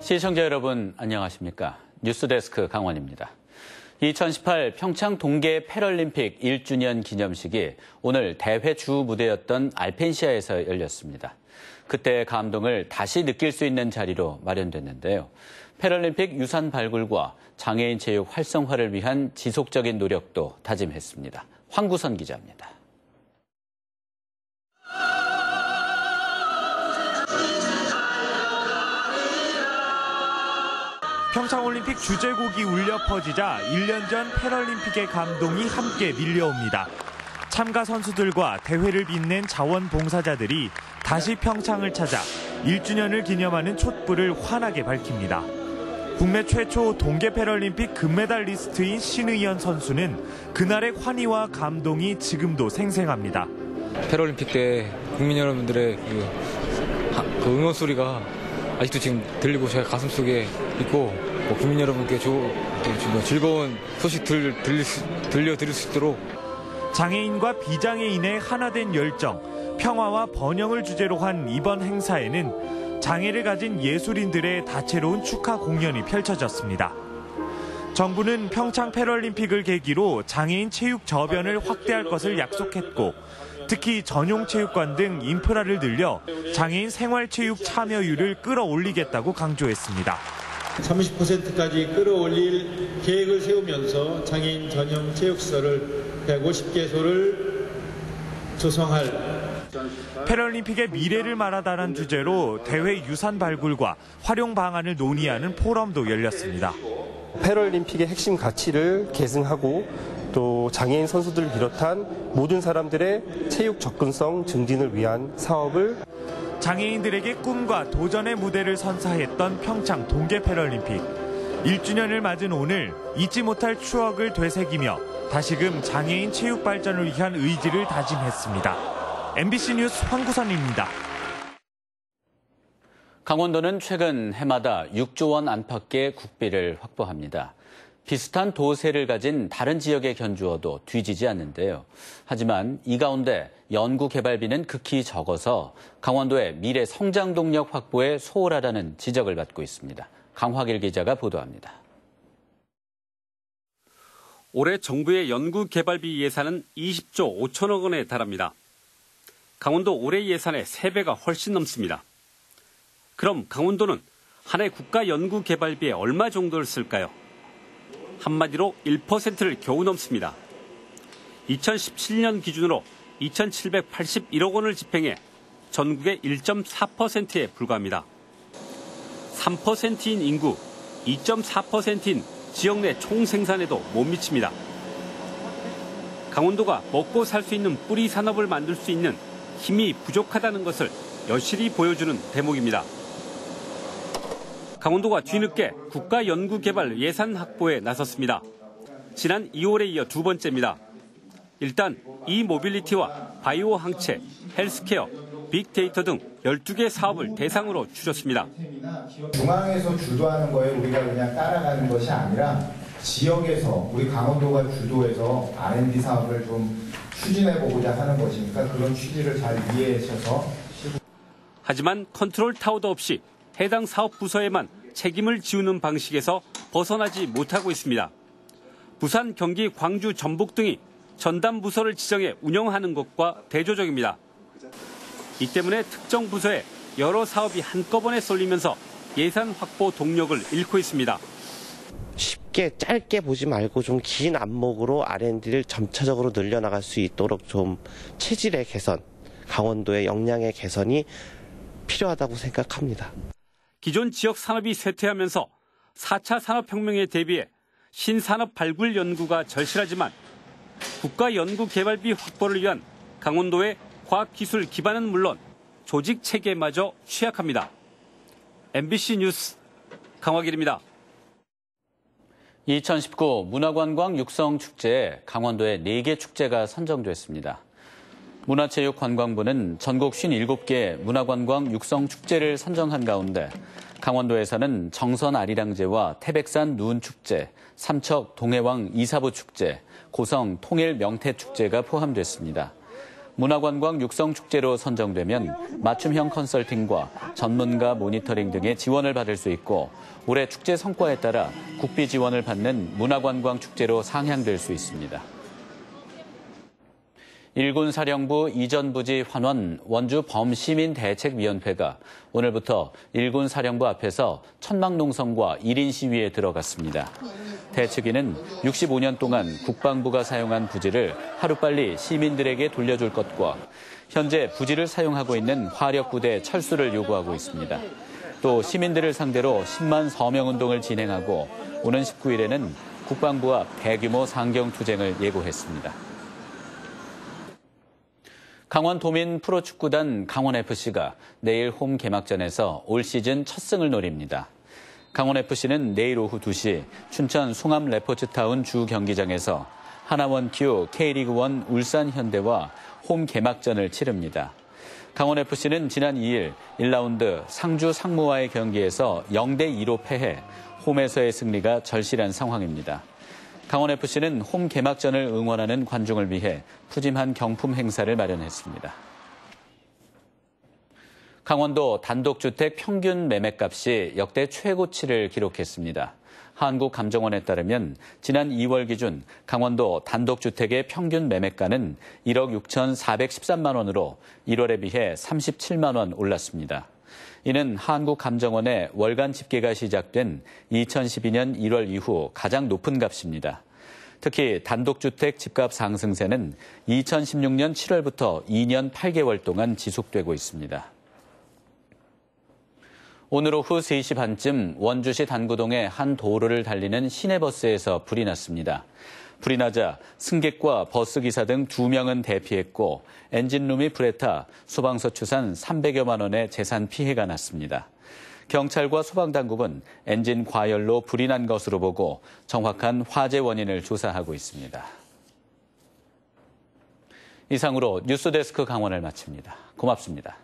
시청자 여러분 안녕하십니까? 뉴스데스크 강원입니다. 2018 평창 동계 패럴림픽 1주년 기념식이 오늘 대회 주 무대였던 알펜시아에서 열렸습니다. 그때의 감동을 다시 느낄 수 있는 자리로 마련됐는데요. 패럴림픽 유산 발굴과 장애인 체육 활성화를 위한 지속적인 노력도 다짐했습니다. 황구선 기자입니다. 평창올림픽 주제곡이 울려 퍼지자 1년 전 패럴림픽의 감동이 함께 밀려옵니다. 참가 선수들과 대회를 빛낸 자원봉사자들이 다시 평창을 찾아 1주년을 기념하는 촛불을 환하게 밝힙니다. 국내 최초 동계 패럴림픽 금메달리스트인 신의연 선수는 그날의 환희와 감동이 지금도 생생합니다. 패럴림픽 때 국민 여러분들의 그 응원 소리가 아직도 지금 들리고 제 가슴속에 있고 국민 여러분께 즐거운 소식 들려드릴 수 있도록 장애인과 비장애인의 하나된 열정, 평화와 번영을 주제로 한 이번 행사에는 장애를 가진 예술인들의 다채로운 축하 공연이 펼쳐졌습니다. 정부는 평창 패럴림픽을 계기로 장애인 체육 저변을 확대할 것을 약속했고 특히 전용체육관 등 인프라를 늘려 장애인 생활체육 참여율을 끌어올리겠다고 강조했습니다. 30%까지 끌어올릴 계획을 세우면서 장애인 전용 체육시설을 150개소를 조성할 패럴림픽의 미래를 말하다란 주제로 대회 유산 발굴과 활용 방안을 논의하는 포럼도 열렸습니다. 패럴림픽의 핵심 가치를 계승하고 또 장애인 선수들을 비롯한 모든 사람들의 체육 접근성 증진을 위한 사업을 장애인들에게 꿈과 도전의 무대를 선사했던 평창 동계 패럴림픽 1주년을 맞은 오늘 잊지 못할 추억을 되새기며 다시금 장애인 체육 발전을 위한 의지를 다짐했습니다. MBC 뉴스 황구선입니다. 강원도는 최근 해마다 6조 원 안팎의 국비를 확보합니다. 비슷한 도세를 가진 다른 지역에 견주어도 뒤지지 않는데요. 하지만 이 가운데 연구개발비는 극히 적어서 강원도의 미래 성장 동력 확보에 소홀하다는 지적을 받고 있습니다. 강화길 기자가 보도합니다. 올해 정부의 연구개발비 예산은 20조 5천억 원에 달합니다. 강원도 올해 예산의 3배가 훨씬 넘습니다. 그럼 강원도는 한 해 국가 연구개발비에 얼마 정도를 쓸까요? 한마디로 1%를 겨우 넘습니다. 2017년 기준으로 2,781억 원을 집행해 전국의 1.4%에 불과합니다. 3%인 인구, 2.4%인 지역 내 총생산에도 못 미칩니다. 강원도가 먹고 살 수 있는 뿌리 산업을 만들 수 있는 힘이 부족하다는 것을 여실히 보여주는 대목입니다. 강원도가 뒤늦게 국가연구개발 예산 확보에 나섰습니다. 지난 2월에 이어 두 번째입니다. 일단 이모빌리티와 바이오 항체, 헬스케어, 빅데이터 등 12개 사업을 대상으로 추렸습니다. 중앙에서 주도하는 거에 우리가 그냥 따라가는 것이 아니라 지역에서 우리 강원도가 주도해서 R&D 사업을 좀 추진해보고자 하는 것이니까 그런 취지를 잘 이해하셔서. 하지만 컨트롤 타워도 없이 해당 사업 부서에만 책임을 지우는 방식에서 벗어나지 못하고 있습니다. 부산, 경기, 광주, 전북 등이 전담 부서를 지정해 운영하는 것과 대조적입니다. 이 때문에 특정 부서에 여러 사업이 한꺼번에 쏠리면서 예산 확보 동력을 잃고 있습니다. 쉽게 짧게 보지 말고 좀 긴 안목으로 R&D를 점차적으로 늘려나갈 수 있도록 좀 체질의 개선, 강원도의 역량의 개선이 필요하다고 생각합니다. 기존 지역 산업이 쇠퇴하면서 4차 산업혁명에 대비해 신산업 발굴 연구가 절실하지만 국가연구개발비 확보를 위한 강원도의 과학기술 기반은 물론 조직 체계마저 취약합니다. MBC 뉴스 강화길입니다. 2019 문화관광 육성축제에 강원도의 4개 축제가 선정됐습니다. 문화체육관광부는 전국 57개 문화관광 육성축제를 선정한 가운데 강원도에서는 정선 아리랑제와 태백산 누운축제, 삼척 동해왕 이사부 축제, 고성 통일 명태축제가 포함됐습니다. 문화관광 육성축제로 선정되면 맞춤형 컨설팅과 전문가 모니터링 등의 지원을 받을 수 있고 올해 축제 성과에 따라 국비 지원을 받는 문화관광 축제로 상향될 수 있습니다. 일군사령부 이전부지 환원 원주 범시민대책위원회가 오늘부터 일군사령부 앞에서 천막농성과 1인 시위에 들어갔습니다. 대책위는 65년 동안 국방부가 사용한 부지를 하루빨리 시민들에게 돌려줄 것과 현재 부지를 사용하고 있는 화력부대 철수를 요구하고 있습니다. 또 시민들을 상대로 10만 서명운동을 진행하고 오는 19일에는 국방부 앞 대규모 상경투쟁을 예고했습니다. 강원 도민 프로축구단 강원FC가 내일 홈 개막전에서 올 시즌 첫 승을 노립니다. 강원FC는 내일 오후 2시 춘천 송암 레포츠타운 주 경기장에서 하나원큐 K리그1 울산현대와 홈 개막전을 치릅니다. 강원FC는 지난 2일 1라운드 상주 상무와의 경기에서 0대2로 패해 홈에서의 승리가 절실한 상황입니다. 강원FC는 홈 개막전을 응원하는 관중을 위해 푸짐한 경품 행사를 마련했습니다. 강원도 단독주택 평균 매매값이 역대 최고치를 기록했습니다. 한국감정원에 따르면 지난 2월 기준 강원도 단독주택의 평균 매매가는 1억 6,413만 원으로 1월에 비해 37만 원 올랐습니다. 이는 한국감정원의 월간 집계가 시작된 2012년 1월 이후 가장 높은 값입니다. 특히 단독주택 집값 상승세는 2016년 7월부터 2년 8개월 동안 지속되고 있습니다. 오늘 오후 3시 반쯤 원주시 단구동의 한 도로를 달리는 시내버스에서 불이 났습니다. 불이 나자 승객과 버스기사 등 2명은 대피했고 엔진룸이 불에 타 소방서 추산 300여만 원의 재산 피해가 났습니다. 경찰과 소방당국은 엔진 과열로 불이 난 것으로 보고 정확한 화재 원인을 조사하고 있습니다. 이상으로 뉴스데스크 강원을 마칩니다. 고맙습니다.